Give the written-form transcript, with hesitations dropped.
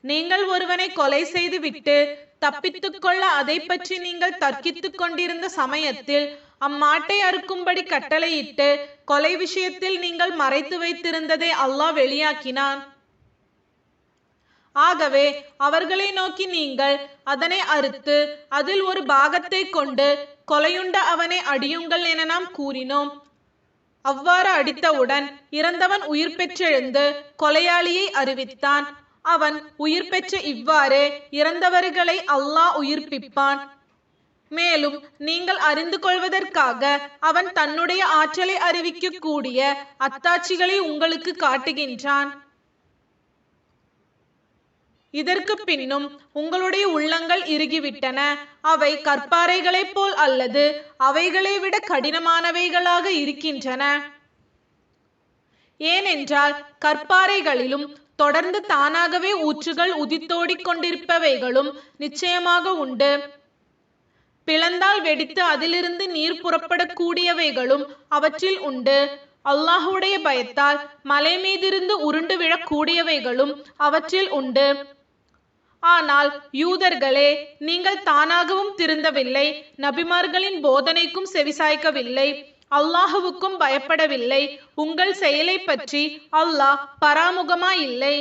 நீங்கள் ஒருவனை கொலை செய்து விட்டு தப்பித்துக் கொள்ள அதை பற்றி நீங்கள் தர்க்கித்துக் கொண்டிருந்த சமயத்தில் அம்மாட்டை அறுக்கும்படி கட்டளையிட்டு கொலை விஷயத்தில் நீங்கள் மறைத்து வைத்திருந்ததை அல்லாஹ் வெளியாக்கினான். ஆகவே அவர்களை நோக்கி நீங்கள் அதனை அறுத்து அதில் ஒரு பாகத்தை கொண்டு கொலையுண்ட அவனை அடியுங்கள் என நாம் கூறினோம். அவ்வாறு அடித்தவுடன் இறந்தவன் உயிர் பெற்றெழுந்து கொலையாளியை அறிவித்தான். அவன் உயிர் பெற்ற இவ்வாறு இறந்தவர்களை அல்லாஹ் உயிர்ப்பிப்பான். மேலும் நீங்கள் அறிந்து கொள்வதற்காக அவன் தன்னுடைய ஆற்றலை அறிவிக்க கூடிய அத்தாட்சிகளை உங்களுக்கு காட்டுகின்றான். இதற்கு பின்னும் உங்களுடைய உள்ளங்கள் இறுகிவிட்டன. அவை கற்பாறைகளைப் போல் அல்லது அவைகளை விட கடினமானவைகளாக இருக்கின்றன. ஏனென்றால் கற்பாறைகளிலும் தொடர்ந்து தானாகவே ஊற்றுகள் உதித்தோடிக் கொண்டிருப்பவைகளும் நிச்சயமாக உண்டு. பிளந்தால் வெடித்து அதிலிருந்து நீர் புறப்படக்கூடியவைகளும் அவற்றில் உண்டு. அல்லாஹுடைய பயத்தால் மலை மீதிருந்து உருண்டு விழக்கூடியவைகளும் அவற்றில் உண்டு. ஆனால் யூதர்களே, நீங்கள் தானாகவும் திருந்தவில்லை, நபிமார்களின் போதனைக்கும் செவிசாய்க்கவில்லை, அல்லாஹுவுக்கும் பயப்படவில்லை. உங்கள் செயலை பற்றி அல்லாஹ் பராமுகமாயில்லை.